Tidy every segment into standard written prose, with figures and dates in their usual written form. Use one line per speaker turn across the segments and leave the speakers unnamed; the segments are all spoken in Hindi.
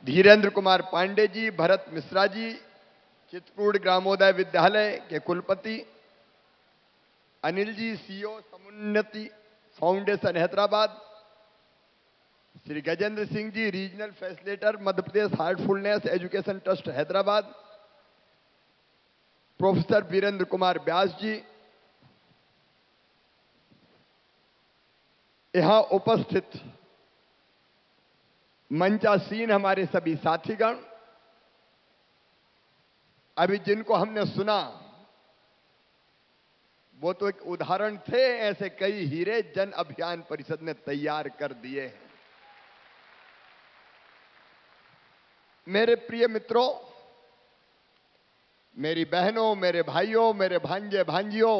धीरेन्द्र कुमार पांडे जी, भरत मिश्रा जी, चित्रकूट ग्रामोदय विद्यालय के कुलपति, Anil ji, CEO Samunnati Foundation Hyderabad, Shri Gajendra Singh ji, regional facilitator Madhya Pradesh Heartfulness Education Trust Hyderabad, professor Virendra Kumar Vyas ji, यहां उपस्थित मंचासीन हमारे सभी साथीगण, अभी जिनको हमने सुना वो तो एक उदाहरण थे, ऐसे कई हीरे जन अभियान परिषद ने तैयार कर दिए हैं। मेरे प्रिय मित्रों, मेरी बहनों, मेरे भाइयों, मेरे भांजे भांजियों,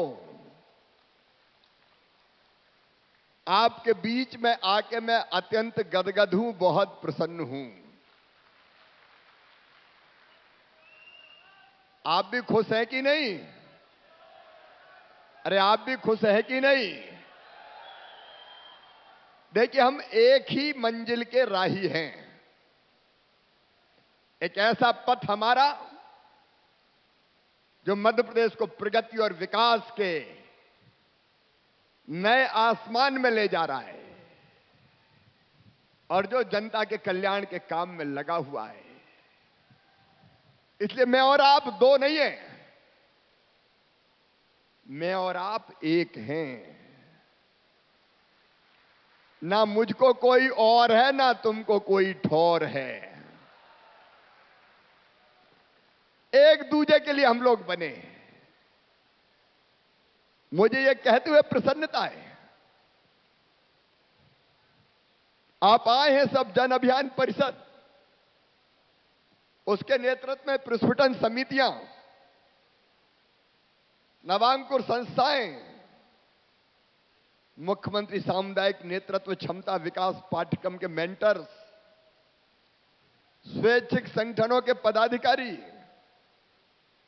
आपके बीच में आके मैं अत्यंत गदगद हूं, बहुत प्रसन्न हूं। आप भी खुश हैं कि नहीं? अरे आप भी खुश हैं कि नहीं? देखिए, हम एक ही मंजिल के राही हैं। एक ऐसा पथ हमारा जो मध्य प्रदेश को प्रगति और विकास के नए आसमान में ले जा रहा है और जो जनता के कल्याण के काम में लगा हुआ है। इसलिए मैं और आप दो नहीं हैं, मैं और आप एक हैं। ना मुझको कोई और है, ना तुमको कोई ठौर है। एक दूजे के लिए हम लोग बने। मुझे यह कहते हुए प्रसन्नता है, आप आए हैं सब जन अभियान परिषद, उसके नेतृत्व में प्रस्फुटन समितियां, नवांकुर संस्थाएं, मुख्यमंत्री सामुदायिक नेतृत्व क्षमता विकास पाठ्यक्रम के मेंटर्स, स्वैच्छिक संगठनों के पदाधिकारी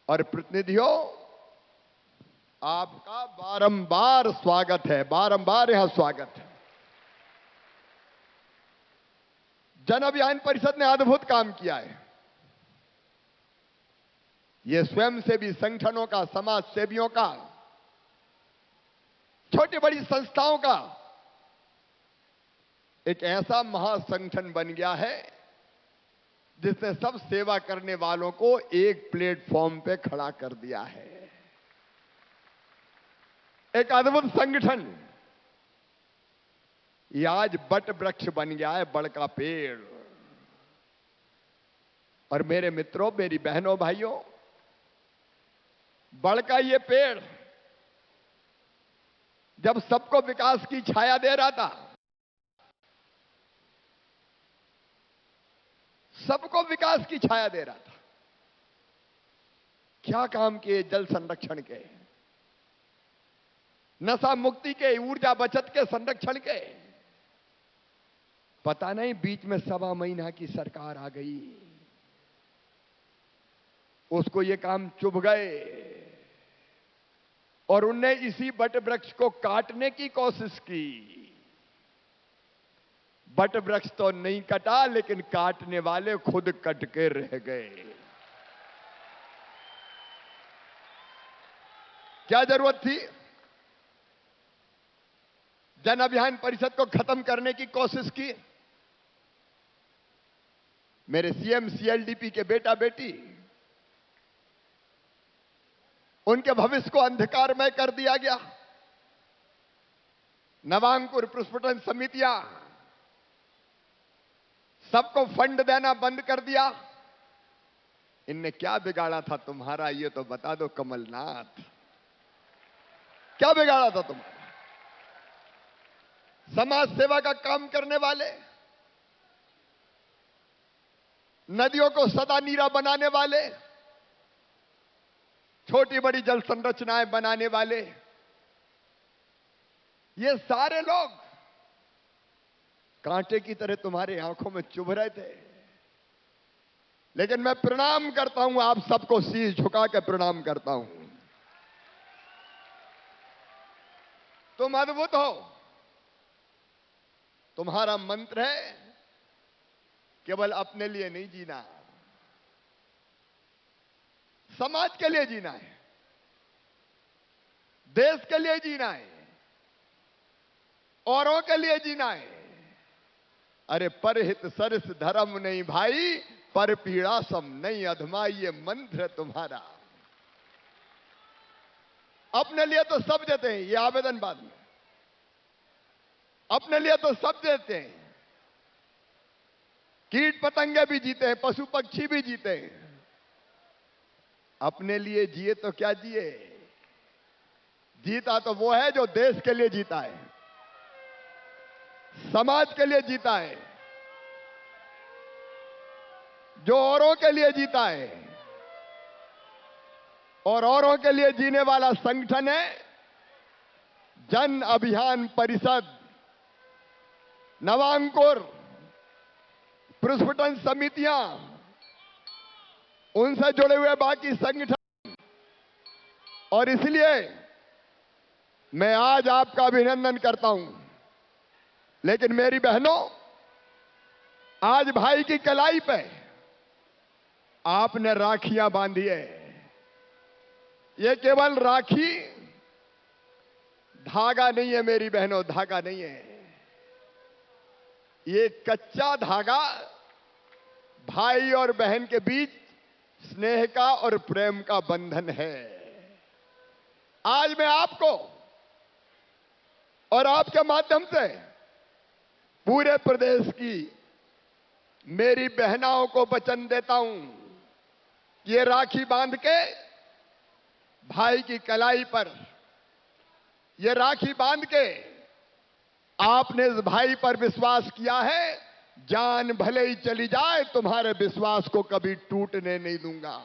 और प्रतिनिधियों, आपका बारंबार स्वागत है, बारंबार यहां स्वागत है। जन अभियान परिषद ने अद्भुत काम किया है। यह स्वयंसेवी संगठनों का, समाज सेवियों का, छोटी बड़ी संस्थाओं का एक ऐसा महासंगठन बन गया है जिसने सब सेवा करने वालों को एक प्लेटफॉर्म पे खड़ा कर दिया है। एक अद्भुत संगठन। यह आज बट वृक्ष बन गया है, बड़ का पेड़। और मेरे मित्रों, मेरी बहनों, भाइयों, बड़ का ये पेड़ जब सबको विकास की छाया दे रहा था, सबको विकास की छाया दे रहा था, क्या काम किए जल संरक्षण के, नशा मुक्ति के, ऊर्जा बचत के, संरक्षण के। पता नहीं बीच में 1.25 महीना की सरकार आ गई, उसको ये काम चुभ गए और उनने इसी बट वृक्ष को काटने की कोशिश की। बट वृक्ष तो नहीं कटा, लेकिन काटने वाले खुद कट के रह गए। क्या जरूरत थी? जन अभियान परिषद को खत्म करने की कोशिश की। मेरे सीएम सीएलडीपी के बेटा बेटी, उनके भविष्य को अंधकारमय कर दिया गया। नवांकुर प्रस्फुटन समितियां, सबको फंड देना बंद कर दिया। इनने क्या बिगाड़ा था तुम्हारा, ये तो बता दो कमलनाथ, क्या बिगाड़ा था तुम्हारा? समाज सेवा का काम करने वाले, नदियों को सदा नीरा बनाने वाले, छोटी बड़ी जल संरचनाएं बनाने वाले, ये सारे लोग कांटे की तरह तुम्हारे आंखों में चुभ रहे थे। लेकिन मैं प्रणाम करता हूं, आप सबको शीश झुका के प्रणाम करता हूं। तुम अद्भुत हो। तुम्हारा मंत्र है केवल अपने लिए नहीं जीना, समाज के लिए जीना है, देश के लिए जीना है, औरों के लिए जीना है। अरे परहित सरस धर्म नहीं भाई, पर पीड़ा सम नहीं अधमा, ये मंत्र है तुम्हारा। अपने लिए तो सब देते हैं, ये आवेदन बाद में। अपने लिए तो सब देते हैं, कीट पतंगे भी जीते हैं, पशु पक्षी भी जीते हैं। अपने लिए जिए तो क्या जिए, जीता तो वो है जो देश के लिए जीता है, समाज के लिए जीता है, जो औरों के लिए जीता है। और औरों के लिए जीने वाला संगठन है जन अभियान परिषद, नवांकुर, प्रस्फुटन समितियां, उनसे जुड़े हुए बाकी संगठन। और इसलिए मैं आज आपका अभिनंदन करता हूं। लेकिन मेरी बहनों, आज भाई की कलाई पे आपने राखियां बांधी है। ये केवल राखी, धागा नहीं है मेरी बहनों, धागा नहीं है। ये कच्चा धागा भाई और बहन के बीच स्नेह का और प्रेम का बंधन है। आज मैं आपको और आपके माध्यम से पूरे प्रदेश की मेरी बहनाओं को वचन देता हूं, ये राखी बांध के भाई की कलाई पर, ये राखी बांध के आपने इस भाई पर विश्वास किया है, जान भले ही चली जाए तुम्हारे विश्वास को कभी टूटने नहीं दूंगा।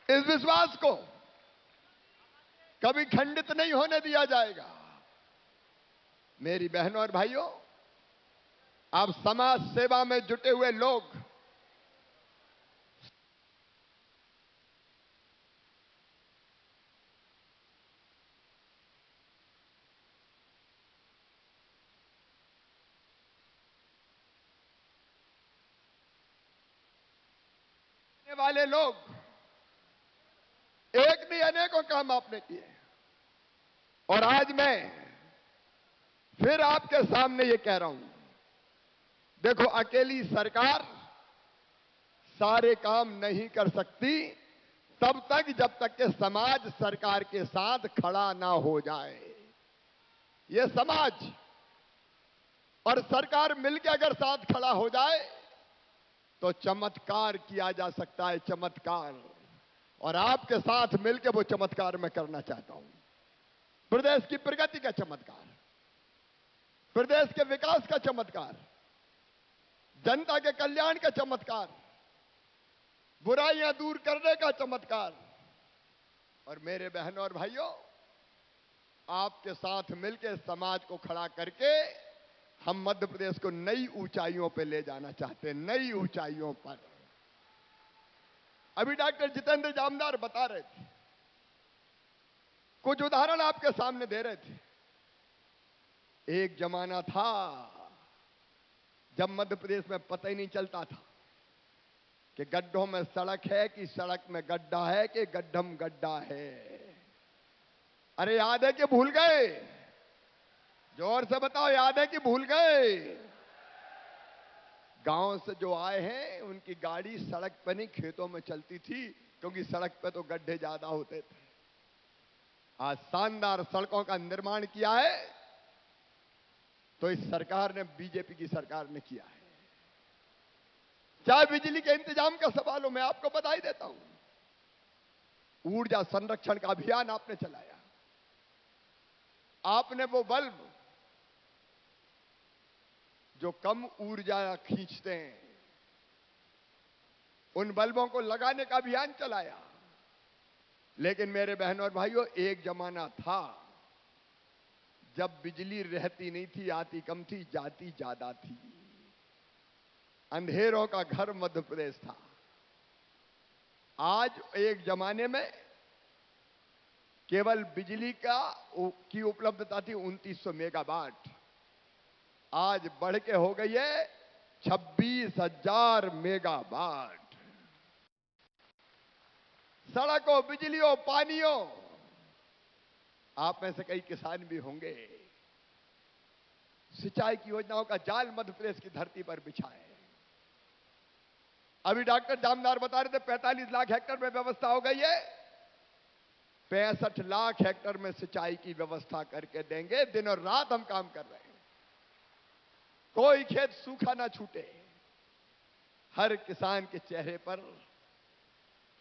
इस विश्वास को कभी खंडित नहीं होने दिया जाएगा। मेरी बहनों और भाइयों, आप समाज सेवा में जुटे हुए लोग वाले लोग, एक नहीं अनेकों काम आपने किए। और आज मैं फिर आपके सामने ये कह रहा हूं, देखो अकेली सरकार सारे काम नहीं कर सकती तब तक जब तक कि समाज सरकार के साथ खड़ा ना हो जाए। ये समाज और सरकार मिलकर अगर साथ खड़ा हो जाए तो चमत्कार किया जा सकता है, चमत्कार। और आपके साथ मिलकर वो चमत्कार मैं करना चाहता हूं। प्रदेश की प्रगति का चमत्कार, प्रदेश के विकास का चमत्कार, जनता के कल्याण का चमत्कार, बुराइयां दूर करने का चमत्कार। और मेरे बहनों और भाइयों, आपके साथ मिलकर समाज को खड़ा करके हम मध्य प्रदेश को नई ऊंचाइयों पे ले जाना चाहते हैं, नई ऊंचाइयों पर। अभी डॉक्टर जितेंद्र जामदार बता रहे थे, कुछ उदाहरण आपके सामने दे रहे थे। एक जमाना था जब मध्य प्रदेश में पता ही नहीं चलता था कि गड्ढों में सड़क है कि सड़क में गड्ढा है कि गड्ढम गड्ढा है। अरे याद है कि भूल गए? जोर से बताओ, याद है कि भूल गए? गांव से जो आए हैं उनकी गाड़ी सड़क पर नहीं खेतों में चलती थी, क्योंकि सड़क पे तो गड्ढे ज्यादा होते थे। आज शानदार सड़कों का निर्माण किया है तो इस सरकार ने, बीजेपी की सरकार ने किया है। चाहे बिजली के इंतजाम का सवाल हो, मैं आपको बधाई देता हूं। ऊर्जा संरक्षण का अभियान आपने चलाया। आपने वो बल्ब जो कम ऊर्जा खींचते हैं, उन बल्बों को लगाने का अभियान चलाया। लेकिन मेरे बहनों और भाइयों, एक जमाना था जब बिजली रहती नहीं थी, आती कम थी, जाती ज्यादा थी। अंधेरों का घर मध्य प्रदेश था। आज एक जमाने में केवल बिजली की उपलब्धता थी 2900 मेगावाट। आज बढ़ के हो गई है 26,000 मेगावाट। सड़कों, बिजलियों, पानियों, आप में से कई किसान भी होंगे, सिंचाई की योजनाओं का जाल मध्य प्रदेश की धरती पर बिछा है। अभी डॉक्टर जामदार बता रहे थे 45 लाख हेक्टेयर में व्यवस्था हो गई है। 65 लाख हेक्टेयर में सिंचाई की व्यवस्था करके देंगे। दिन और रात हम काम कर रहे हैं, कोई खेत सूखा ना छूटे, हर किसान के चेहरे पर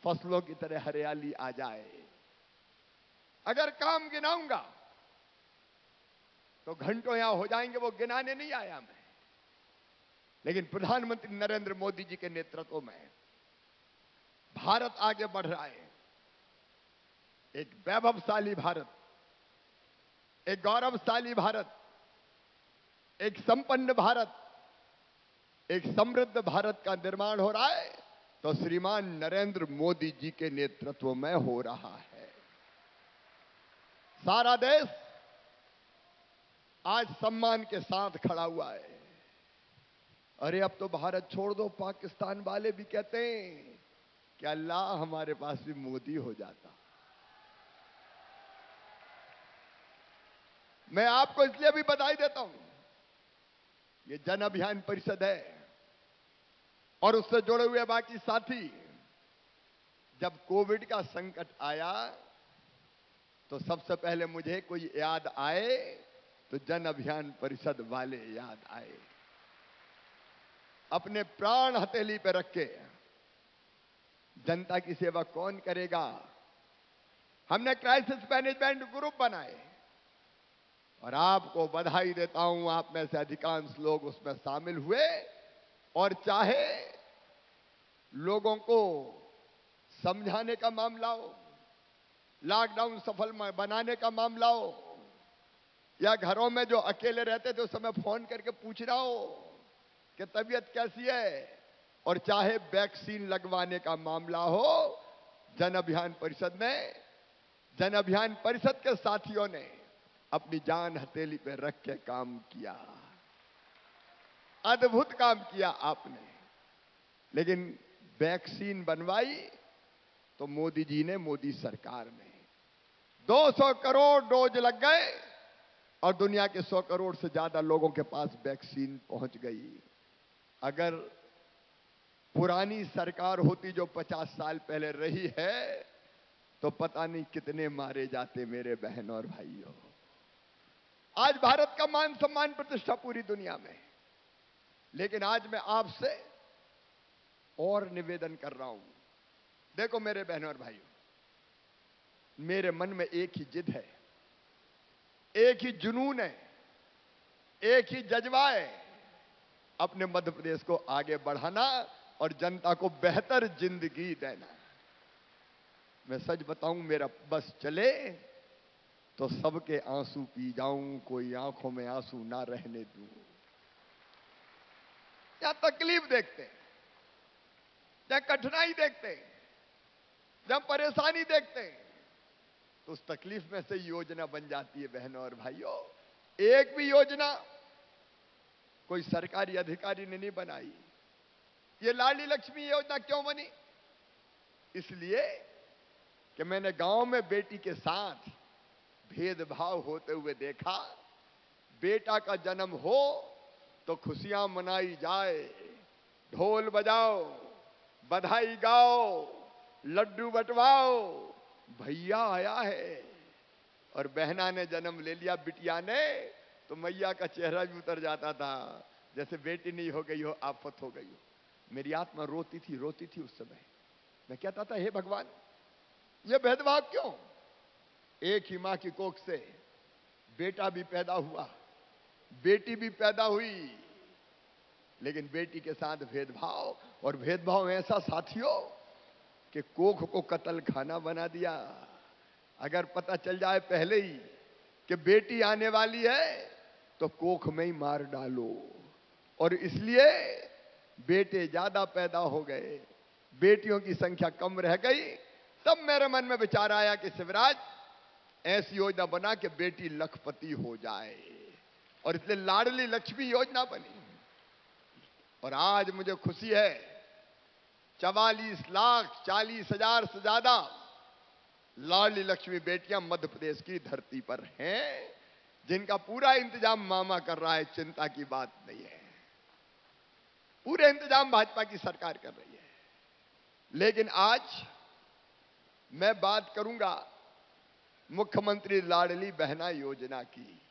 फसलों की तरह हरियाली आ जाए। अगर काम गिनाऊंगा तो घंटों यहां हो जाएंगे, वो गिनाने नहीं आया मैं। लेकिन प्रधानमंत्री नरेंद्र मोदी जी के नेतृत्व में भारत आगे बढ़ रहा है। एक वैभवशाली भारत, एक गौरवशाली भारत, एक संपन्न भारत, एक समृद्ध भारत का निर्माण हो रहा है, तो श्रीमान नरेंद्र मोदी जी के नेतृत्व में हो रहा है। सारा देश आज सम्मान के साथ खड़ा हुआ है। अरे अब तो भारत छोड़ दो, पाकिस्तान वाले भी कहते हैं कि अल्लाह हमारे पास भी मोदी हो जाता। मैं आपको इसलिए भी बधाई देता हूं, ये जन अभियान परिषद है और उससे जुड़े हुए बाकी साथी। जब कोविड का संकट आया तो सबसे पहले मुझे कोई याद आए तो जन अभियान परिषद वाले याद आए। अपने प्राण हथेली पे रख के जनता की सेवा कौन करेगा। हमने क्राइसिस मैनेजमेंट ग्रुप बनाए और आपको बधाई देता हूं, आप में से अधिकांश लोग उसमें शामिल हुए और चाहे लोगों को समझाने का मामला हो, लॉकडाउन सफल बनाने का मामला हो, या घरों में जो अकेले रहते थे उस समय फोन करके पूछ रहा हो कि तबीयत कैसी है, और चाहे वैक्सीन लगवाने का मामला हो, जन अभियान परिषद ने, जन अभियान परिषद के साथियों ने अपनी जान हथेली पे रख के काम किया। अद्भुत काम किया आपने। लेकिन वैक्सीन बनवाई तो मोदी जी ने, मोदी सरकार ने 200 करोड़ डोज लग गए और दुनिया के 100 करोड़ से ज्यादा लोगों के पास वैक्सीन पहुंच गई। अगर पुरानी सरकार होती जो 50 साल पहले रही है तो पता नहीं कितने मारे जाते मेरे बहन और भाइयों। आज भारत का मान सम्मान प्रतिष्ठा पूरी दुनिया में। लेकिन आज मैं आपसे और निवेदन कर रहा हूं, देखो मेरे बहनों और भाइयों, मेरे मन में एक ही जिद है, एक ही जुनून है, एक ही जज्बा है, अपने मध्य प्रदेश को आगे बढ़ाना और जनता को बेहतर जिंदगी देना। मैं सच बताऊं, मेरा बस चले तो सबके आंसू पी जाऊं, कोई आंखों में आंसू ना रहने दूं। या तकलीफ देखते, या कठिनाई देखते, जब परेशानी देखते, तो उस तकलीफ में से योजना बन जाती है बहनों और भाइयों। एक भी योजना कोई सरकारी अधिकारी ने नहीं बनाई। ये लाडली लक्ष्मी योजना क्यों बनी? इसलिए कि मैंने गांव में बेटी के साथ भेदभाव होते हुए देखा। बेटा का जन्म हो तो खुशियां मनाई जाए, ढोल बजाओ, बधाई गाओ, लड्डू बंटवाओ, भैया आया है। और बहना ने जन्म ले लिया, बिटिया ने, तो मैया का चेहरा भी उतर जाता था, जैसे बेटी नहीं हो गई हो, आफत हो गई हो। मेरी आत्मा रोती थी उस समय। मैं कहता था, हे भगवान, ये भेदभाव क्यों? एक ही मां की कोख से बेटा भी पैदा हुआ, बेटी भी पैदा हुई, लेकिन बेटी के साथ भेदभाव, और भेदभाव ऐसा साथियों कि कोख को कत्ल खाना बना दिया। अगर पता चल जाए पहले ही कि बेटी आने वाली है तो कोख में ही मार डालो। और इसलिए बेटे ज्यादा पैदा हो गए, बेटियों की संख्या कम रह गई। तब मेरे मन में विचार आया कि शिवराज, ऐसी योजना बना कि बेटी लखपति हो जाए। और इसलिए लाडली लक्ष्मी योजना बनी। और आज मुझे खुशी है 44,40,000 से ज्यादा लाडली लक्ष्मी बेटियां मध्य प्रदेश की धरती पर हैं, जिनका पूरा इंतजाम मामा कर रहा है। चिंता की बात नहीं है, पूरे इंतजाम भाजपा की सरकार कर रही है। लेकिन आज मैं बात करूंगा मुख्यमंत्री लाडली बहना योजना की।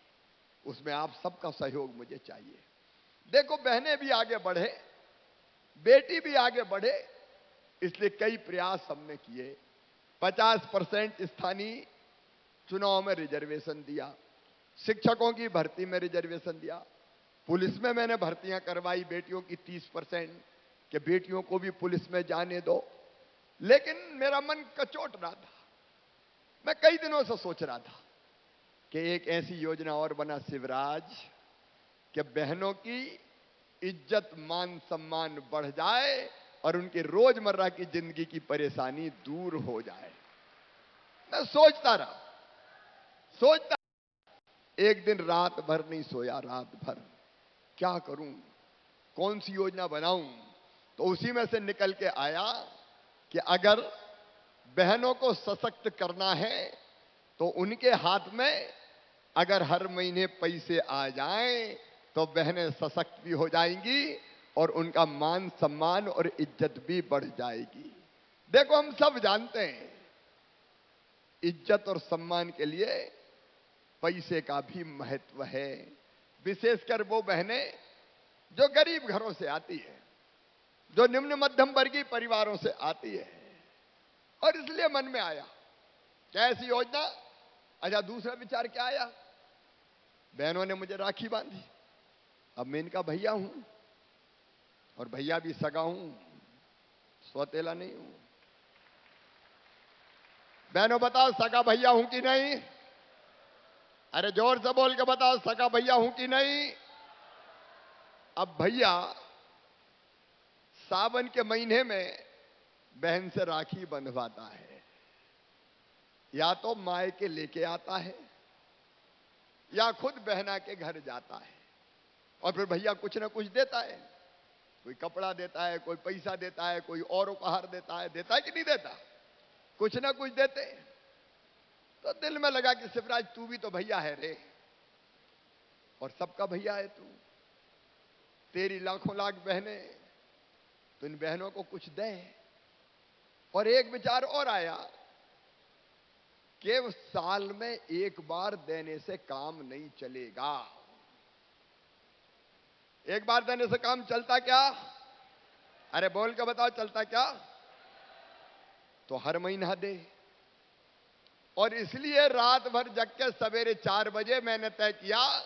उसमें आप सबका सहयोग मुझे चाहिए। देखो, बहनें भी आगे बढ़े, बेटी भी आगे बढ़े, इसलिए कई प्रयास हमने किए। 50% स्थानीय चुनाव में रिजर्वेशन दिया, शिक्षकों की भर्ती में रिजर्वेशन दिया, पुलिस में मैंने भर्तियां करवाई बेटियों की 30%, कि बेटियों को भी पुलिस में जाने दो। लेकिन मेरा मन कचोट रहा था। मैं कई दिनों से सोच रहा था कि एक ऐसी योजना और बना शिवराज, कि बहनों की इज्जत मान सम्मान बढ़ जाए और उनकी रोजमर्रा की जिंदगी की परेशानी दूर हो जाए। मैं सोचता रहा, एक दिन रात भर नहीं सोया, रात भर क्या करूं, कौन सी योजना बनाऊं। तो उसी में से निकल के आया कि अगर बहनों को सशक्त करना है तो उनके हाथ में अगर हर महीने पैसे आ जाएं तो बहनें सशक्त भी हो जाएंगी और उनका मान सम्मान और इज्जत भी बढ़ जाएगी। देखो, हम सब जानते हैं इज्जत और सम्मान के लिए पैसे का भी महत्व है, विशेषकर वो बहनें जो गरीब घरों से आती है, जो निम्न मध्यम वर्गीय परिवारों से आती है। और इसलिए मन में आया कैसी योजना। अच्छा, दूसरा विचार क्या आया, बहनों ने मुझे राखी बांधी, अब मैं इनका भैया हूं और भैया भी सगा हूं, सौतेला नहीं हूं। बहनों बताओ, सगा भैया हूं कि नहीं? अरे जोर से बोल के बताओ, सगा भैया हूं कि नहीं? अब भैया सावन के महीने में बहन से राखी बंधवाता है, या तो मायके लेके आता है या खुद बहना के घर जाता है, और फिर भैया कुछ ना कुछ देता है। कोई कपड़ा देता है, कोई पैसा देता है, कोई और उपहार देता है कि नहीं देता? कुछ ना कुछ देते। तो दिल में लगा कि शिवराज, तू भी तो भैया है रे, और सबका भैया है तू, तेरी लाखों लाख बहनें, तो इन बहनों को कुछ दे। और एक विचार और आया कि साल में एक बार देने से काम नहीं चलेगा। एक बार देने से काम चलता क्या? अरे बोल के बताओ, चलता क्या? तो हर महीना दे। और इसलिए रात भर जग के सवेरे 4 बजे मैंने तय किया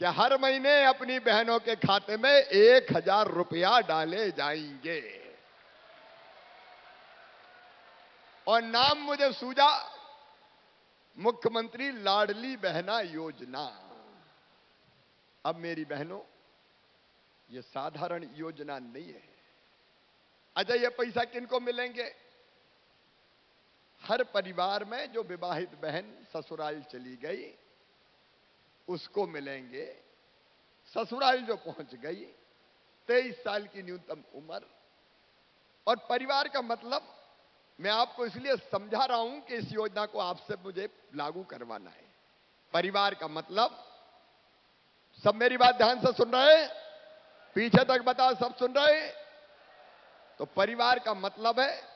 कि हर महीने अपनी बहनों के खाते में 1,000 रुपया डाले जाएंगे। और नाम मुझे सूझा मुख्यमंत्री लाडली बहना योजना। अब मेरी बहनों, ये साधारण योजना नहीं है। अच्छा, ये पैसा किनको मिलेंगे? हर परिवार में जो विवाहित बहन ससुराल चली गई उसको मिलेंगे। ससुराल जो पहुंच गई, 23 साल की न्यूनतम उम्र। और परिवार का मतलब मैं आपको इसलिए समझा रहा हूं कि इस योजना को आपसे मुझे लागू करवाना है। परिवार का मतलब, सब मेरी बात ध्यान से सुन रहे हैं? पीछे तक बताओ, सब सुन रहे हैं? तो परिवार का मतलब है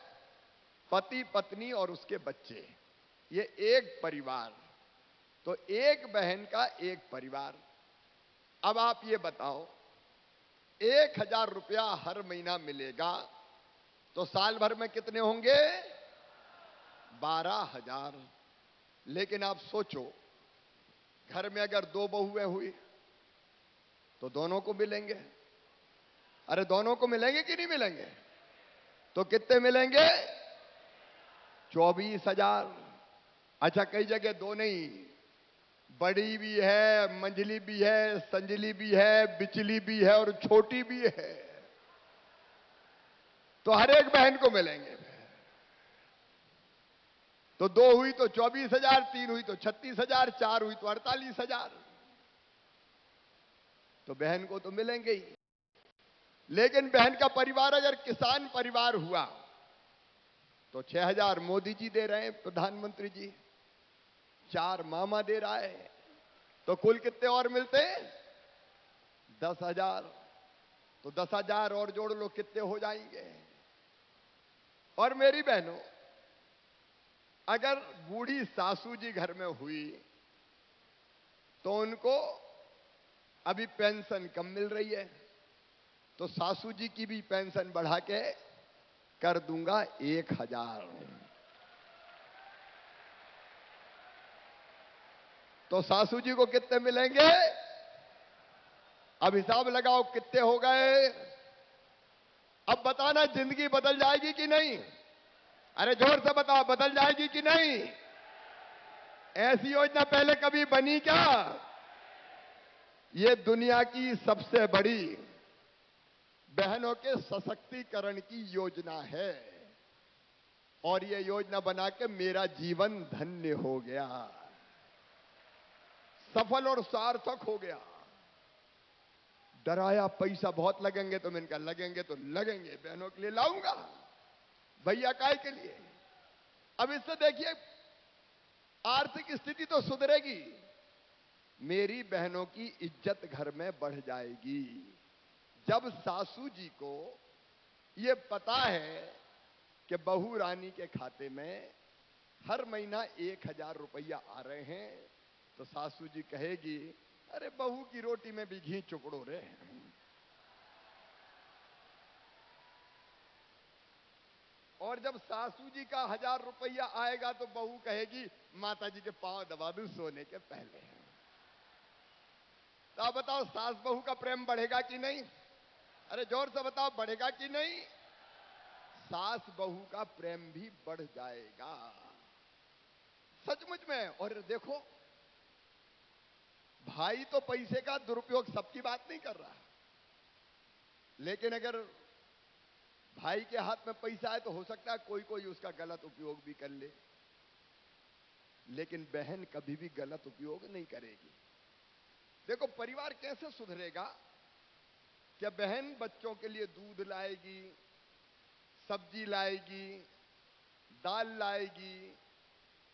पति पत्नी और उसके बच्चे, ये एक परिवार। तो एक बहन का एक परिवार। अब आप ये बताओ, 1,000 रुपया हर महीना मिलेगा तो साल भर में कितने होंगे? 12,000। लेकिन आप सोचो, घर में अगर 2 बहुएं हुई तो दोनों को मिलेंगे। अरे दोनों को मिलेंगे कि नहीं मिलेंगे? तो कितने मिलेंगे? 24,000। अच्छा, कई जगह 2 नहीं, बड़ी भी है, मंझली भी है, संजली भी है, बिचली भी है और छोटी भी है। तो हर एक बहन को मिलेंगे। तो 2 हुई तो 24,000, 3 हुई तो 36,000, 4 हुई तो 48,000। तो बहन को तो मिलेंगे ही। लेकिन बहन का परिवार अगर किसान परिवार हुआ तो 6,000 मोदी जी दे रहे हैं, प्रधानमंत्री जी 4 मामा दे रहा है, तो कुल कितने और मिलते हैं? 10,000। तो 10,000 और जोड़ लो, कितने हो जाएंगे? और मेरी बहनों, अगर बूढ़ी सासू जी घर में हुई तो उनको अभी पेंशन कम मिल रही है, तो सासू जी की भी पेंशन बढ़ा के कर दूंगा 1,000। तो सासू जी को कितने मिलेंगे? अब हिसाब लगाओ कितने हो गए। अब बताना जिंदगी बदल जाएगी कि नहीं? अरे जोर से बताओ, बदल जाएगी कि नहीं? ऐसी योजना पहले कभी बनी क्या? ये दुनिया की सबसे बड़ी बहनों के सशक्तिकरण की योजना है, और ये योजना बना के मेरा जीवन धन्य हो गया, सफल और सार्थक हो गया। डराया पैसा बहुत लगेंगे, तो मैंने कहा लगेंगे तो लगेंगे, बहनों के लिए लाऊंगा, भैया काय के लिए। अब इससे देखिए आर्थिक स्थिति तो सुधरेगी, मेरी बहनों की इज्जत घर में बढ़ जाएगी। जब सासू जी को ये पता है कि बहू रानी के खाते में हर महीना 1,000 रुपया आ रहे हैं, तो सासू जी कहेगी, अरे बहू की रोटी में भी घी चुपड़ो रे। और जब सासू जी का 1,000 रुपया आएगा तो बहू कहेगी, माता जी के पांव दबा दूं सोने के पहले। तो आप बताओ, सास बहू का प्रेम बढ़ेगा कि नहीं? अरे जोर से बताओ, बढ़ेगा कि नहीं? सास बहू का प्रेम भी बढ़ जाएगा सचमुच में। और देखो, भाई तो पैसे का दुरुपयोग सबकी बात नहीं कर रहा, लेकिन अगर भाई के हाथ में पैसा है तो हो सकता है कोई कोई उसका गलत उपयोग भी कर ले, लेकिन बहन कभी भी गलत उपयोग नहीं करेगी। देखो परिवार कैसे सुधरेगा? क्या बहन बच्चों के लिए दूध लाएगी, सब्जी लाएगी, दाल लाएगी,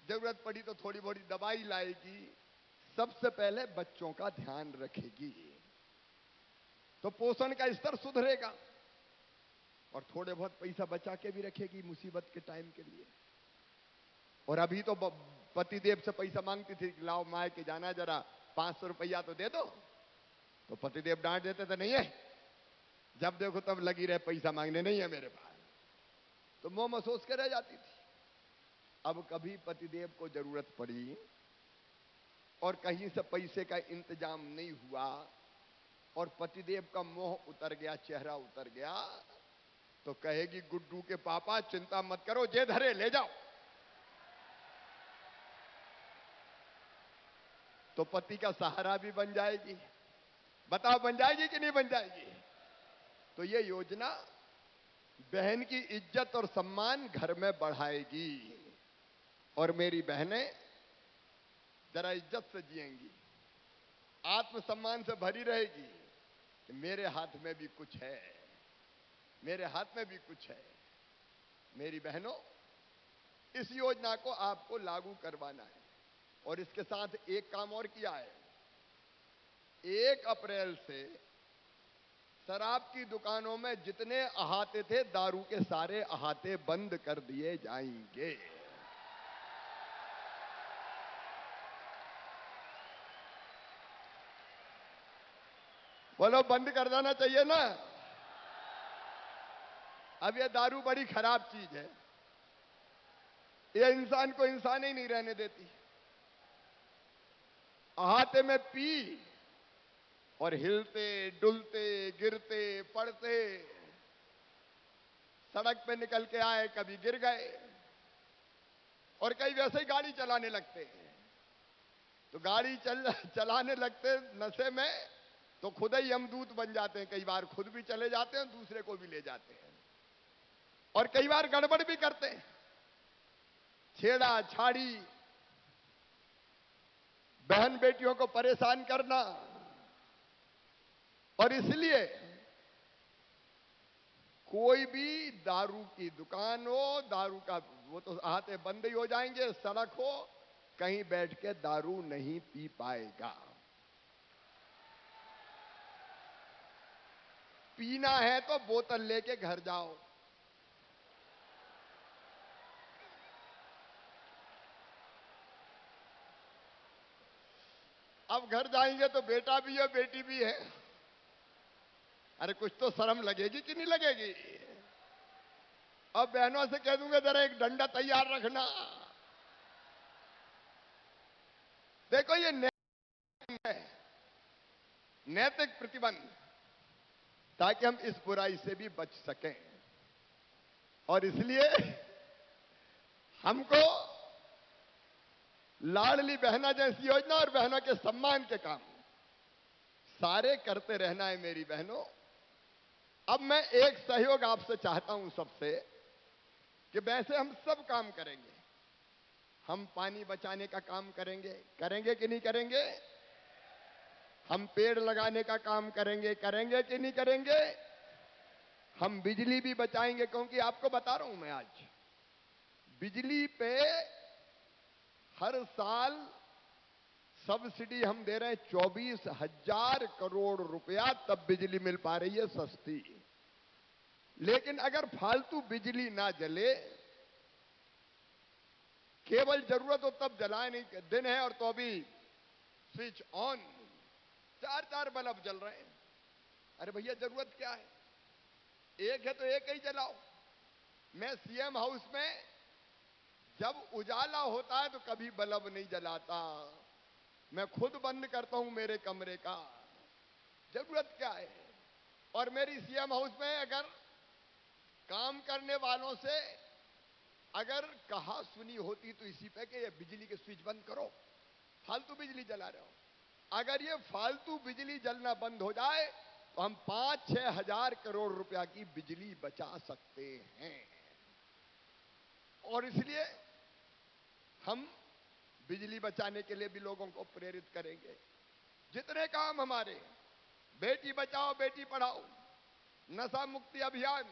जरूरत पड़ी तो थोड़ी बड़ी दवाई लाएगी, सबसे पहले बच्चों का ध्यान रखेगी, तो पोषण का स्तर सुधरेगा। और थोड़े बहुत पैसा बचा के भी रखेगी मुसीबत के टाइम के लिए। और अभी तो पतिदेव से पैसा मांगती थी, लाओ माए के जाना जरा 500 रुपया तो दे दो, तो पतिदेव डांट देते थे, नहीं है, जब देखो तब लगी रहे पैसा मांगने, नहीं है मेरे पास, तो मोह महसूस के रह जाती थी। अब कभी पतिदेव को जरूरत पड़ी और कहीं से पैसे का इंतजाम नहीं हुआ और पतिदेव का मोह उतर गया, चेहरा उतर गया, तो कहेगी, गुड्डू के पापा चिंता मत करो, जे धरे ले जाओ। तो पति का सहारा भी बन जाएगी। बताओ बन जाएगी कि नहीं बन जाएगी? तो ये योजना बहन की इज्जत और सम्मान घर में बढ़ाएगी, और मेरी बहनें जरा इज्जत से जिएंगी, आत्मसम्मान से भरी रहेगी कि मेरे हाथ में भी कुछ है, मेरे हाथ में भी कुछ है। मेरी बहनों, इस योजना को आपको लागू करवाना है, और इसके साथ एक काम और किया है। 1 अप्रैल से शराब की दुकानों में जितने अहाते थे दारू के, सारे अहाते बंद कर दिए जाएंगे। बोलो बंद कर देना चाहिए ना? अब ये दारू बड़ी खराब चीज है, ये इंसान को इंसान ही नहीं रहने देती। अहाते में पी और हिलते डुलते गिरते पड़ते सड़क पे निकल के आए, कभी गिर गए, और कई वैसे ही गाड़ी चलाने लगते हैं। तो गाड़ी चलाने लगते नशे में तो खुद ही यमदूत बन जाते हैं, कई बार खुद भी चले जाते हैं, दूसरे को भी ले जाते हैं, और कई बार गड़बड़ भी करते हैं, छेड़ा छाड़ी, बहन बेटियों को परेशान करना, और इसलिए कोई भी दारू की दुकान हो, दारू का वो तो आते बंद ही हो जाएंगे, सड़क हो, कहीं बैठ के दारू नहीं पी पाएगा। पीना है तो बोतल लेके घर जाओ। अब घर जाएंगे तो बेटा भी है बेटी भी है। अरे कुछ तो शर्म लगेगी कि नहीं लगेगी? अब बहनों से कह दूंगा जरा एक डंडा तैयार रखना। देखो ये नैतिक है, नैतिक प्रतिबंध, ताकि हम इस बुराई से भी बच सकें। और इसलिए हमको लाडली बहना जैसी योजना और बहनों के सम्मान के काम सारे करते रहना है मेरी बहनों। अब मैं एक सहयोग आपसे चाहता हूं सबसे, कि वैसे हम सब काम करेंगे, हम पानी बचाने का काम करेंगे, करेंगे कि नहीं करेंगे? हम पेड़ लगाने का काम करेंगे, करेंगे कि नहीं करेंगे? हम बिजली भी बचाएंगे, क्योंकि आपको बता रहा हूं मैं आज, बिजली पे हर साल सब्सिडी हम दे रहे हैं 24,000 करोड़ रुपया, तब बिजली मिल पा रही है सस्ती। लेकिन अगर फालतू बिजली ना जले, केवल जरूरत हो तब जलाए, नहीं दिन है और तो अभी स्विच ऑन, 4-4 बल्ब जल रहे हैं। अरे भैया जरूरत क्या है? एक है तो एक ही जलाओ। मैं सीएम हाउस में जब उजाला होता है तो कभी बल्ब नहीं जलाता, मैं खुद बंद करता हूं मेरे कमरे का। जरूरत क्या है? और मेरी सीएम हाउस में अगर काम करने वालों से अगर कहा सुनी होती तो इसी पे कि ये बिजली के स्विच बंद करो, फालतू बिजली जला रहे हो। अगर ये फालतू बिजली जलना बंद हो जाए तो हम 5-6 हजार करोड़ रुपया की बिजली बचा सकते हैं। और इसलिए हम बिजली बचाने के लिए भी लोगों को प्रेरित करेंगे। जितने काम हमारे, बेटी बचाओ बेटी पढ़ाओ, नशा मुक्ति अभियान,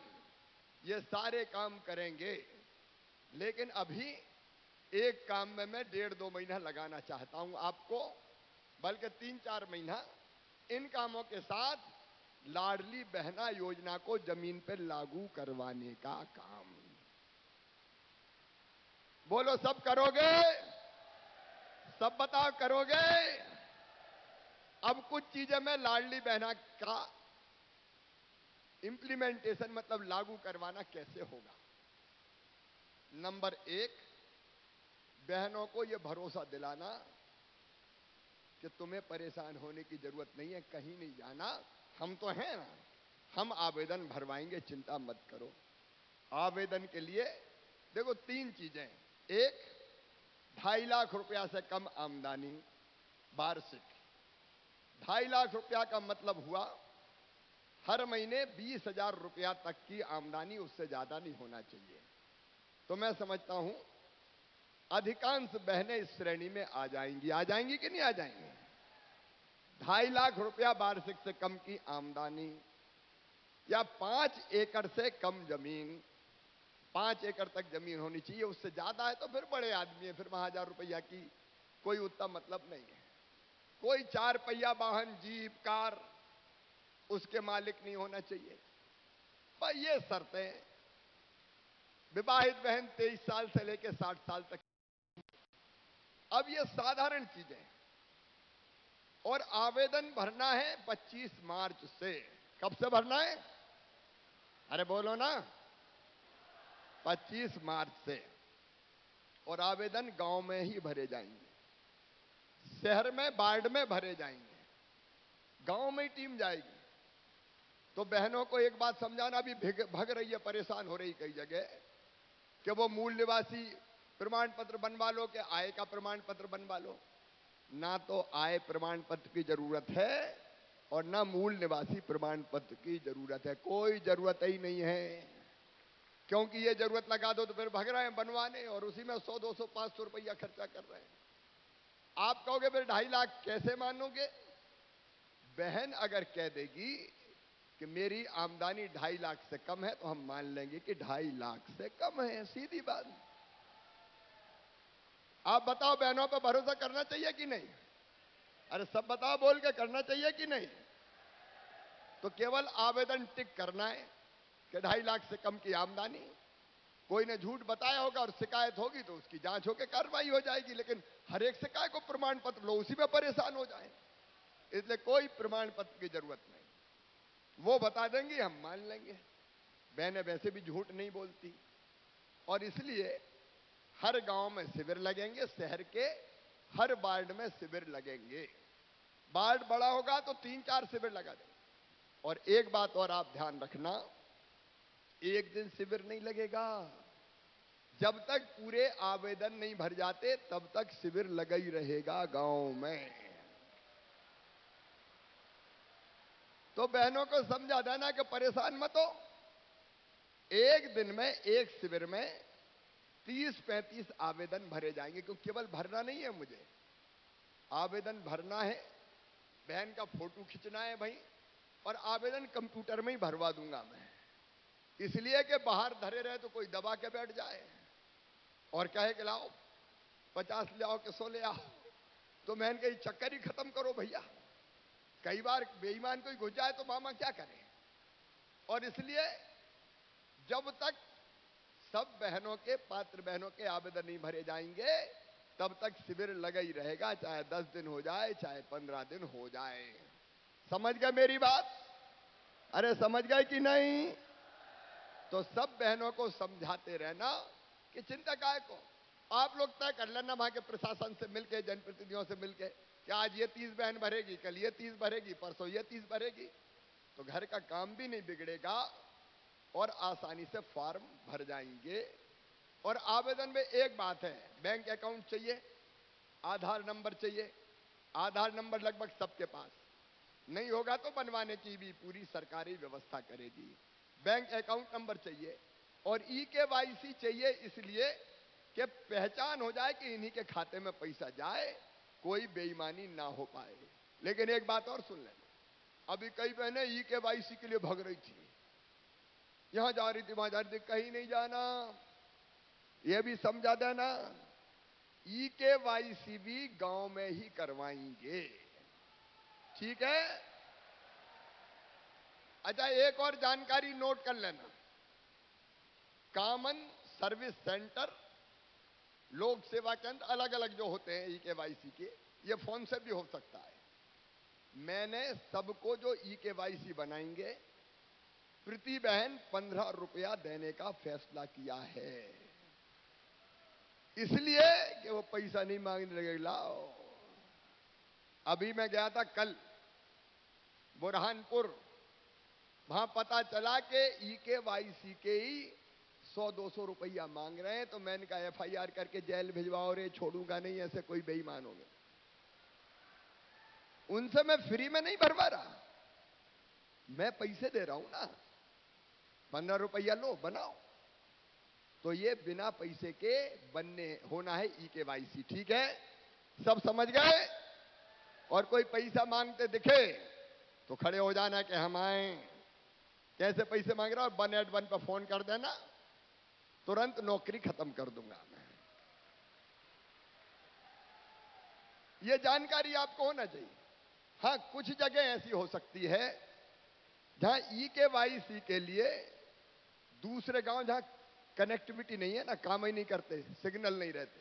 ये सारे काम करेंगे। लेकिन अभी एक काम में मैं 1.5-2 महीना लगाना चाहता हूं आपको, बल्कि 3-4 महीना इन कामों के साथ लाडली बहना योजना को जमीन पर लागू करवाने का काम। बोलो सब करोगे? सब बताओ करोगे? अब कुछ चीजें मैं लाडली बहना का इंप्लीमेंटेशन मतलब लागू करवाना कैसे होगा। नंबर 1, बहनों को यह भरोसा दिलाना कि तुम्हें परेशान होने की जरूरत नहीं है, कहीं नहीं जाना, हम तो हैं ना, हम आवेदन भरवाएंगे, चिंता मत करो। आवेदन के लिए देखो 3 चीजें। एक, 2.5 लाख रुपया से कम आमदनी वार्षिक। 2.5 लाख रुपया का मतलब हुआ हर महीने 20,000 रुपया तक की आमदनी, उससे ज्यादा नहीं होना चाहिए। तो मैं समझता हूं अधिकांश बहनें इस श्रेणी में आ जाएंगी। आ जाएंगी कि नहीं आ जाएंगी? 2.5 लाख रुपया वार्षिक से कम की आमदनी, या 5 एकड़ से कम जमीन, 5 एकड़ तक जमीन होनी चाहिए। उससे ज्यादा है तो फिर बड़े आदमी है, फिर वहां 1,000 रुपया की कोई उतना मतलब नहीं है। कोई 4 पहिया वाहन, जीप, कार, उसके मालिक नहीं होना चाहिए। पर ये शर्तें, विवाहित बहन 23 साल से लेकर 60 साल तक। अब ये साधारण चीजें। और आवेदन भरना है 25 मार्च से। कब से भरना है? अरे बोलो ना, 25 मार्च से। और आवेदन गांव में ही भरे जाएंगे, शहर में वार्ड में भरे जाएंगे, गांव में ही टीम जाएगी। तो बहनों को एक बात समझाना, अभी भग रही है, परेशान हो रही कई जगह कि वो मूल निवासी प्रमाण पत्र बनवा लो, कि आय का प्रमाण पत्र बनवा लो। ना तो आय प्रमाण पत्र की जरूरत है और ना मूल निवासी प्रमाण पत्र की जरूरत है। कोई जरूरत ही नहीं है, क्योंकि ये जरूरत लगा दो तो फिर भग रहे हैं बनवाने, और उसी में 100, 200, 500 रुपया खर्चा कर रहे हैं। आप कहोगे फिर 2.5 लाख कैसे मानोगे? बहन अगर कह देगी कि मेरी आमदनी 2.5 लाख से कम है, तो हम मान लेंगे कि 2.5 लाख से कम है, सीधी बात। आप बताओ, बहनों पर भरोसा करना चाहिए कि नहीं? अरे सब बताओ, बोल के करना चाहिए कि नहीं? तो केवल आवेदन टिक करना है कि 2.5 लाख से कम की आमदनी। कोई ने झूठ बताया होगा और शिकायत होगी तो उसकी जांच होकर कार्रवाई हो जाएगी, लेकिन हर एक से काय को प्रमाण पत्र लो, उसी में परेशान हो जाए। इसलिए कोई प्रमाण पत्र की जरूरत नहीं, वो बता देंगी, हम मान लेंगे। बहनें वैसे भी झूठ नहीं बोलती। और इसलिए हर गांव में शिविर लगेंगे, शहर के हर वार्ड में शिविर लगेंगे। वार्ड बड़ा होगा तो 3-4 शिविर लगा देंगे। और एक बात और आप ध्यान रखना, एक दिन शिविर नहीं लगेगा। जब तक पूरे आवेदन नहीं भर जाते तब तक शिविर लगा ही रहेगा गांव में। तो बहनों को समझा देना कि परेशान मत हो। एक दिन में एक शिविर में 30-35 आवेदन भरे जाएंगे, क्योंकि केवल भरना नहीं है, मुझे आवेदन भरना है, बहन का फोटो खींचना है भाई, और आवेदन कंप्यूटर में ही भरवा दूंगा मैं। इसलिए कि बाहर धरे रहे तो कोई दबा के बैठ जाए और कहे कि लाओ 50 ले आओ कि 100 ले आओ, तो मैंने कही चक्कर ही खत्म करो भैया। कई बार बेईमान कोई घुस जाए तो मामा क्या करे। और इसलिए जब तक सब बहनों के, पात्र बहनों के आवेदन नहीं भरे जाएंगे तब तक शिविर लगा ही रहेगा, चाहे 10 दिन हो जाए, चाहे 15 दिन हो जाए। समझ गए मेरी बात? अरे समझ गए कि नहीं? तो सब बहनों को समझाते रहना कि चिंता काय को, आप लोग तय कर लेना वहां के प्रशासन से मिलके, जनप्रतिनिधियों से मिलके कि आज ये 30 बहन भरेगी, कल ये 30 भरेगी, परसों ये 30 भरेगी, तो घर का काम भी नहीं बिगड़ेगा और आसानी से फॉर्म भर जाएंगे। और आवेदन में एक बात है, बैंक अकाउंट चाहिए, आधार नंबर चाहिए। आधार नंबर लगभग सबके पास नहीं होगा तो बनवाने की भी पूरी सरकारी व्यवस्था करेगी। बैंक अकाउंट नंबर चाहिए और EKYC चाहिए, इसलिए कि पहचान हो जाए कि इन्हीं के खाते में पैसा जाए, कोई बेईमानी ना हो पाए। लेकिन एक बात और सुन लेना, अभी कई बहनें EKYC के लिए भाग रही थी, यहां जा रही थी, वहां जा रही थी, कहीं नहीं जाना। यह भी समझा देना, EKYC भी गांव में ही करवाएंगे, ठीक है? अच्छा, एक और जानकारी नोट कर लेना, कॉमन सर्विस सेंटर, लोक सेवा केंद्र अलग अलग जो होते हैं EKYC के, ये फोन से भी हो सकता है। मैंने सबको जो EKYC बनाएंगे प्रति बहन 15 रुपया देने का फैसला किया है, इसलिए कि वो पैसा नहीं मांगने लगे। लाओ, अभी मैं गया था कल बुरहानपुर, वहां पता चला कि EKYC के ही 100-200 रुपया मांग रहे हैं। तो मैंने कहा FIR करके जेल भिजवाओ रे, छोड़ूंगा नहीं, ऐसे कोई बेईमान होंगे। उनसे मैं फ्री में नहीं भरवा रहा, मैं पैसे दे रहा हूं ना, 15 रुपया लो बनाओ। तो ये बिना पैसे के बनने होना है EKYC, ठीक है? सब समझ गए? और कोई पैसा मांगते दिखे तो खड़े हो जाना कि हम आए, कैसे पैसे मांग रहा, और 181 पर फोन कर देना, तुरंत नौकरी खत्म कर दूंगा मैं। ये जानकारी आपको होना चाहिए। हाँ, कुछ जगह ऐसी हो सकती है जहां EKYC के लिए दूसरे गांव, जहां कनेक्टिविटी नहीं है ना, काम ही नहीं करते, सिग्नल नहीं रहते,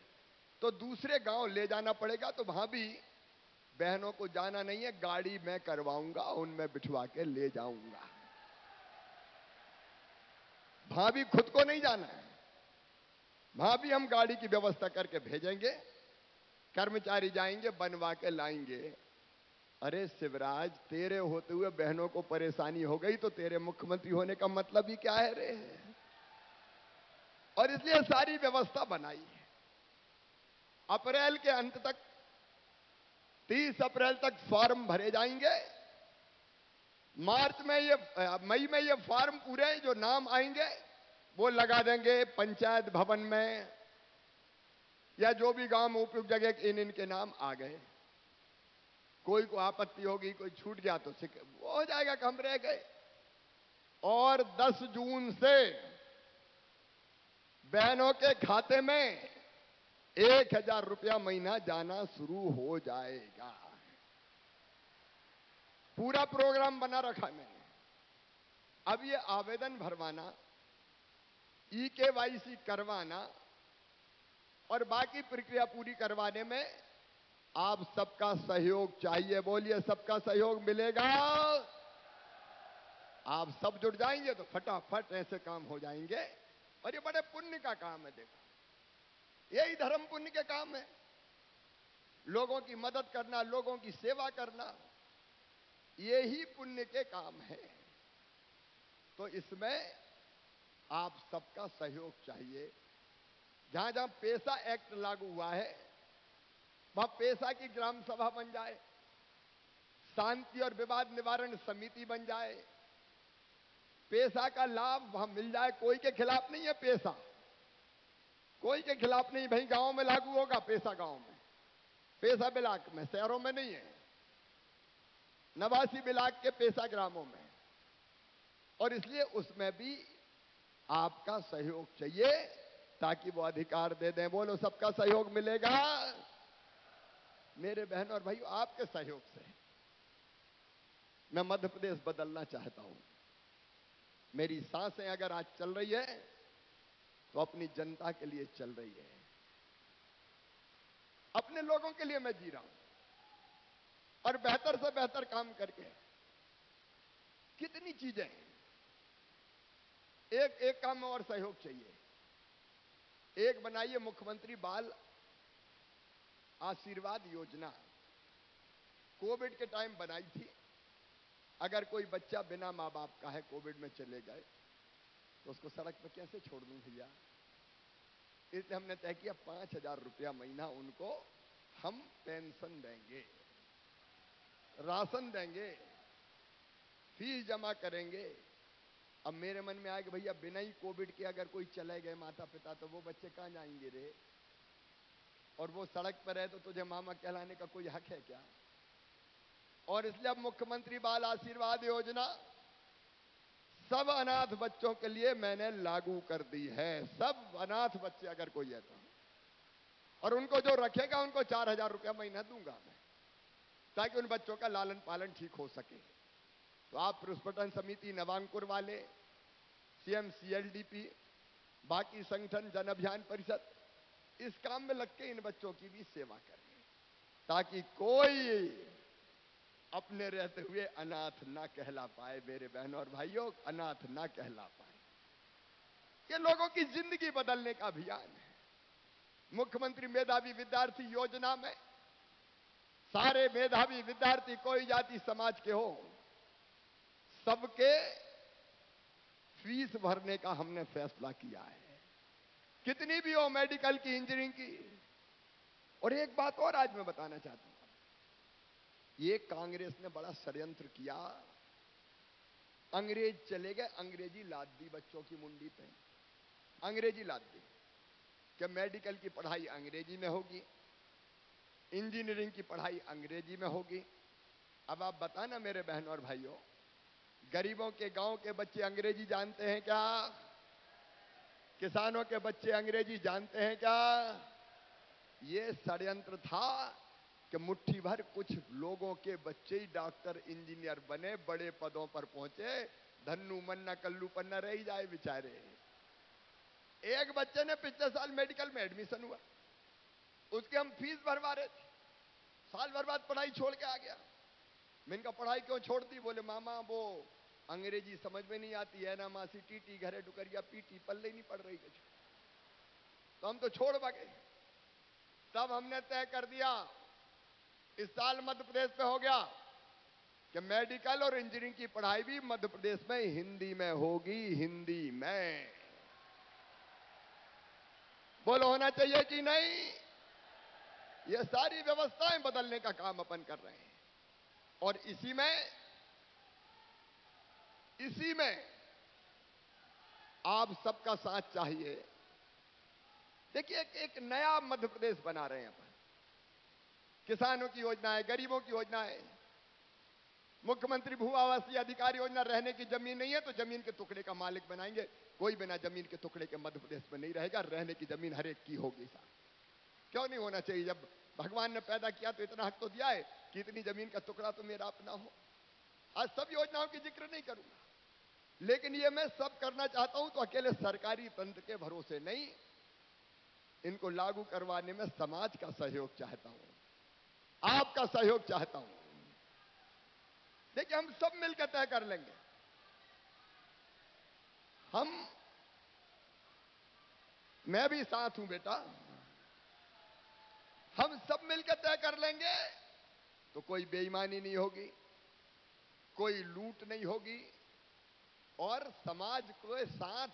तो दूसरे गांव ले जाना पड़ेगा। तो वहां भी बहनों को जाना नहीं है, गाड़ी मैं करवाऊंगा, उनमें बिठवा के ले जाऊंगा। वहां भी खुद को नहीं जाना है, वहां भी हम गाड़ी की व्यवस्था करके भेजेंगे, कर्मचारी जाएंगे, बनवा के लाएंगे। अरे शिवराज, तेरे होते हुए बहनों को परेशानी हो गई तो तेरे मुख्यमंत्री होने का मतलब ही क्या है रे? और इसलिए सारी व्यवस्था बनाई है। अप्रैल के अंत तक, 30 अप्रैल तक फॉर्म भरे जाएंगे। मई में ये फॉर्म पूरे जो नाम आएंगे वो लगा देंगे पंचायत भवन में, या जो भी गांव में उपयुक्त जगह इन इनके नाम आ गए। कोई को आपत्ति होगी, कोई छूट गया तो वो हो जाएगा कि हम रह गए। और 10 जून से बहनों के खाते में 1000 रुपया महीना जाना शुरू हो जाएगा। पूरा प्रोग्राम बना रखा मैंने। अब ये आवेदन भरवाना, EKYC करवाना और बाकी प्रक्रिया पूरी करवाने में आप सबका सहयोग चाहिए। बोलिए, सबका सहयोग मिलेगा? आप सब जुट जाएंगे तो फटाफट ऐसे काम हो जाएंगे। और ये बड़े पुण्य का काम है। देखो, यही धर्म पुण्य के काम है। लोगों की मदद करना, लोगों की सेवा करना, यही पुण्य के काम है। तो इसमें आप सबका सहयोग चाहिए। जहां जहां पेशा एक्ट लागू हुआ है, वहां पेशा की ग्राम सभा बन जाए, शांति और विवाद निवारण समिति बन जाए, पेशा का लाभ वहां मिल जाए। कोई के खिलाफ नहीं है पेशा, कोई के खिलाफ नहीं। भाई गांव में लागू होगा पेशा, गांव में, पेशा ब्लाक में, शहरों में नहीं है। 89 ब्लाक के पेशा ग्रामों में। और इसलिए उसमें भी आपका सहयोग चाहिए ताकि वो अधिकार दे दें। बोलो, सबका सहयोग मिलेगा? मेरे बहन और भाइयों, आपके सहयोग से मैं मध्य प्रदेश बदलना चाहता हूं। मेरी सांसें अगर आज चल रही है तो अपनी जनता के लिए चल रही है, अपने लोगों के लिए मैं जी रहा हूं। और बेहतर से बेहतर काम करके कितनी चीजें हैं। एक काम में और सहयोग चाहिए। एक बनाइए मुख्यमंत्री बाल आशीर्वाद योजना। कोविड के टाइम बनाई थी। अगर कोई बच्चा बिना मां बाप का है, कोविड में चले गए, तो उसको सड़क पर कैसे छोड़ दूं भैया? इसलिए हमने तय किया 5000 रुपया महीना उनको हम पेंशन देंगे, राशन देंगे, फीस जमा करेंगे। अब मेरे मन में आया कि भैया बिना ही कोविड के अगर कोई चले गए माता पिता, तो वो बच्चे कहां जाएंगे रे? और वो सड़क पर है तो तुझे मामा कहलाने का कोई हक है क्या? और इसलिए अब मुख्यमंत्री बाल आशीर्वाद योजना सब अनाथ बच्चों के लिए मैंने लागू कर दी है। सब अनाथ बच्चे अगर कोई है तो, और उनको जो रखेगा उनको 4000 रुपया महीना दूंगा मैं, ताकि उन बच्चों का लालन पालन ठीक हो सके। तो आप पुष्पटन समिति, नवांकुर वाले, CM CLDP, बाकी संगठन, जन अभियान परिषद, इस काम में लग के इन बच्चों की भी सेवा करें, ताकि कोई अपने रहते हुए अनाथ ना कहला पाए। मेरे बहनों और भाइयों, अनाथ ना कहला पाए। ये लोगों की जिंदगी बदलने का अभियान है। मुख्यमंत्री मेधावी विद्यार्थी योजना में सारे मेधावी विद्यार्थी, कोई जाति समाज के हो, सबके फीस भरने का हमने फैसला किया है, कितनी भी हो, मेडिकल की, इंजीनियरिंग की। और एक बात और आज मैं बताना चाहता हूं, ये कांग्रेस ने बड़ा षड्यंत्र किया। अंग्रेज चले गए, अंग्रेजी लाद दी बच्चों की मुंडी पे, अंग्रेजी लाद दी कि मेडिकल की पढ़ाई अंग्रेजी में होगी, इंजीनियरिंग की पढ़ाई अंग्रेजी में होगी। अब आप बताना मेरे बहनों और भाइयों, गरीबों के गांव के बच्चे अंग्रेजी जानते हैं क्या? किसानों के बच्चे अंग्रेजी जानते हैं क्या? ये षड्यंत्र था कि मुट्ठी भर कुछ लोगों के बच्चे ही डॉक्टर, इंजीनियर बने, बड़े पदों पर पहुंचे। धन्नू मन्ना कल्लू पन्ना रह ही जाए बेचारे। एक बच्चे ने पिछले साल मेडिकल में एडमिशन हुआ, उसके हम फीस भरवा रहे थे, साल भर बाद पढ़ाई छोड़ के आ गया। मैंने कहा पढ़ाई क्यों छोड़ दी? बोले मामा वो अंग्रेजी समझ में नहीं आती है ना, मासी टीटी घरे टुकरिया पीटी, पल्ले नहीं पड़ रही कुछ, तो हम तो छोड़ भागे। तब हमने तय कर दिया, इस साल मध्य प्रदेश में हो गया कि मेडिकल और इंजीनियरिंग की पढ़ाई भी मध्य प्रदेश में हिंदी में होगी, हिंदी में। बोलो, होना चाहिए कि नहीं? ये सारी व्यवस्थाएं बदलने का काम अपन कर रहे हैं। और इसी में आप सबका साथ चाहिए। देखिए, एक नया मध्य प्रदेश बना रहे हैं अपन। किसानों की योजनाएं, गरीबों की योजनाएं, मुख्यमंत्री भू आवासीय अधिकार योजना, रहने की जमीन नहीं है तो जमीन के टुकड़े का मालिक बनाएंगे। कोई बिना जमीन के टुकड़े के मध्य प्रदेश में नहीं रहेगा। रहने की जमीन हर एक की होगी साहब। क्यों नहीं होना चाहिए? जब भगवान ने पैदा किया तो इतना हक तो दिया है कि इतनी जमीन का टुकड़ा तो मेरा अपना हो। आज सब योजनाओं की जिक्र नहीं करूंगा, लेकिन ये मैं सब करना चाहता हूं तो अकेले सरकारी तंत्र के भरोसे नहीं, इनको लागू करवाने में समाज का सहयोग चाहता हूं, आपका सहयोग चाहता हूं। देखिए, हम सब मिलकर तय कर लेंगे। मैं भी साथ हूं बेटा। हम सब मिलकर तय कर लेंगे तो कोई बेईमानी नहीं होगी, कोई लूट नहीं होगी, और समाज के साथ,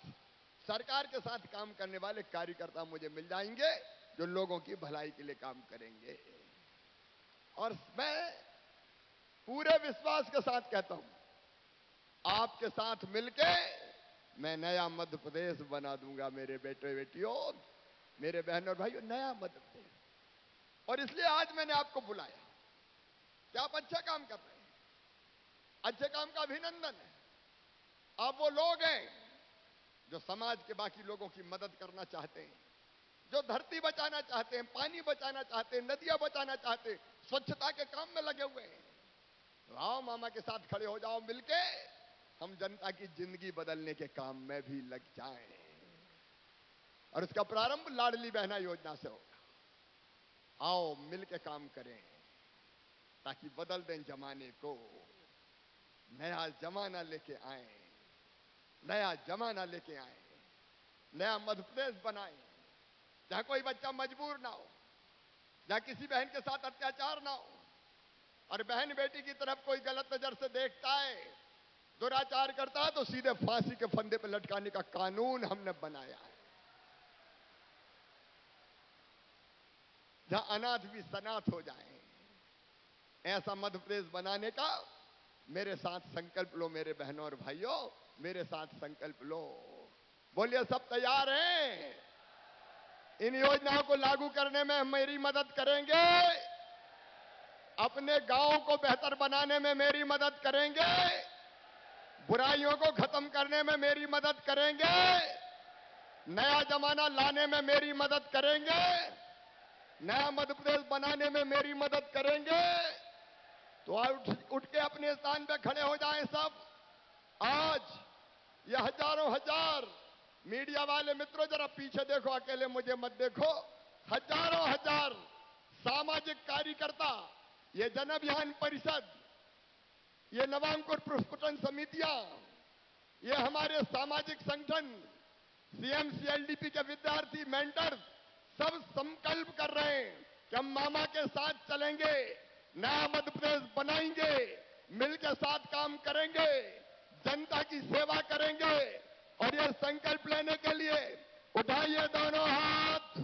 सरकार के साथ काम करने वाले कार्यकर्ता मुझे मिल जाएंगे जो लोगों की भलाई के लिए काम करेंगे। और मैं पूरे विश्वास के साथ कहता हूं, आपके साथ मिलके मैं नया मध्य प्रदेश बना दूंगा मेरे बेटे बेटियों, मेरे बहनों और भाइयों, नया मध्य प्रदेश। और इसलिए आज मैंने आपको बुलाया कि आप अच्छा काम कर रहे हैं, अच्छे काम का अभिनंदन है। आप वो लोग हैं जो समाज के बाकी लोगों की मदद करना चाहते हैं, जो धरती बचाना चाहते हैं, पानी बचाना चाहते हैं, नदियां बचाना चाहते हैं, स्वच्छता के काम में लगे हुए हैं। तो आओ मामा के साथ खड़े हो जाओ, मिलके हम जनता की जिंदगी बदलने के काम में भी लग जाएं। और उसका प्रारंभ लाडली बहना योजना से होगा। आओ मिलके काम करें ताकि बदल दें जमाने को, नया जमाना लेके आए, नया जमाना लेके आए, नया मध्य प्रदेश बनाए, जहां कोई बच्चा मजबूर ना हो, जहां किसी बहन के साथ अत्याचार ना हो, और बहन बेटी की तरफ कोई गलत नजर से देखता है, दुराचार करता है तो सीधे फांसी के फंदे पर लटकाने का कानून हमने बनाया है। जहां अनाथ भी सनाथ हो जाए, ऐसा मध्य प्रदेश बनाने का मेरे साथ संकल्प लो मेरे बहनों और भाइयों, मेरे साथ संकल्प लो। बोलिए, सब तैयार हैं? इन योजनाओं को लागू करने में मेरी मदद करेंगे? अपने गांव को बेहतर बनाने में मेरी मदद करेंगे? बुराइयों को खत्म करने में मेरी मदद करेंगे? नया जमाना लाने में मेरी मदद करेंगे? नया मध्य प्रदेश बनाने में मेरी मदद करेंगे? तो उठ के अपने स्थान पे खड़े हो जाएं सब। आज ये हजारों हजार मीडिया वाले मित्रों, जरा पीछे देखो, अकेले मुझे मत देखो। हजारों हजार सामाजिक कार्यकर्ता, ये जन अभियान परिषद, ये नवांकुर प्रस्फुटन समितियां, ये हमारे सामाजिक संगठन, सीएमसीएलडीपी के विद्यार्थी, मेंटर्स, सब संकल्प कर रहे हैं कि हम मामा के साथ चलेंगे, नया मध्य प्रदेश बनाएंगे, मिलकर साथ काम करेंगे, जनता की सेवा करेंगे। और यह संकल्प लेने के लिए उठाइए दोनों हाथ,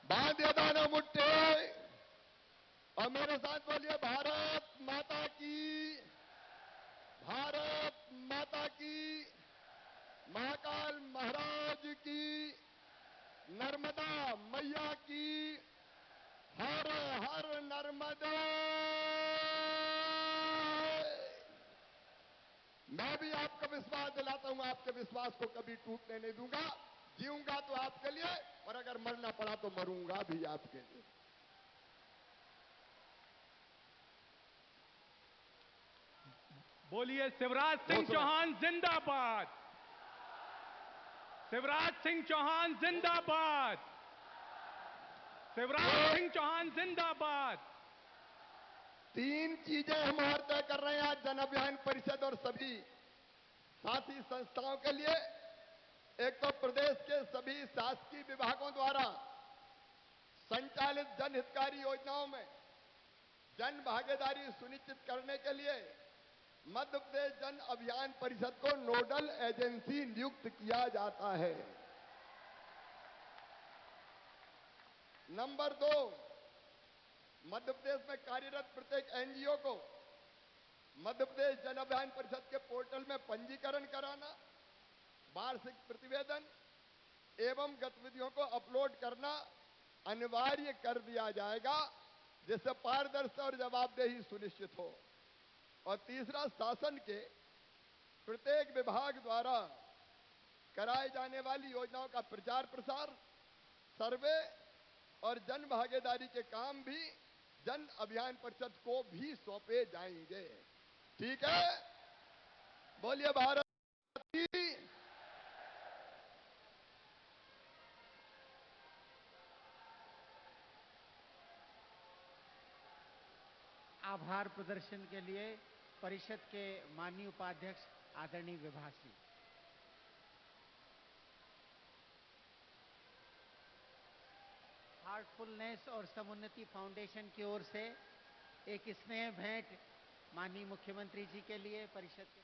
बांधिए दोनों मुट्ठी, और मेरे साथ बोलिए, भारत माता की, भारत माता की, महाकाल महाराज की, नर्मदा मैया की, हर हर नर्मदा। मैं भी आपका विश्वास दिलाता हूं, आपके विश्वास को कभी टूटने नहीं दूंगा। जीऊंगा तो आपके लिए, और अगर मरना पड़ा तो मरूंगा भी आपके लिए।
बोलिए, शिवराज सिंह चौहान जिंदाबाद, शिवराज सिंह चौहान जिंदाबाद, शिवराज सिंह चौहान जिंदाबाद।
तीन चीजें हम और तय कर रहे हैं आज जन अभियान परिषद और सभी साथी संस्थाओं के लिए। एक तो प्रदेश के सभी शासकीय विभागों द्वारा संचालित जन हितकारी योजनाओं में जन भागीदारी सुनिश्चित करने के लिए मध्य प्रदेश जन अभियान परिषद को नोडल एजेंसी नियुक्त किया जाता है। नंबर 2, मध्य प्रदेश में कार्यरत प्रत्येक एनजीओ को मध्य प्रदेश जन अभियान परिषद के पोर्टल में पंजीकरण कराना, वार्षिक प्रतिवेदन एवं गतिविधियों को अपलोड करना अनिवार्य कर दिया जाएगा, जिससे पारदर्शिता और जवाबदेही सुनिश्चित हो। और तीसरा, शासन के प्रत्येक विभाग द्वारा कराए जाने वाली योजनाओं का प्रचार प्रसार, सर्वे और जन भागीदारी के काम भी जन अभियान परिषद को भी सौंपे जाएंगे। ठीक है? बोलिए भारत की।
आभार प्रदर्शन के लिए परिषद के माननीय उपाध्यक्ष आदरणीय विभा सिंह। हार्टफुलनेस और समुन्नति फाउंडेशन की ओर से एक स्नेह भेंट माननीय मुख्यमंत्री जी के लिए परिषद के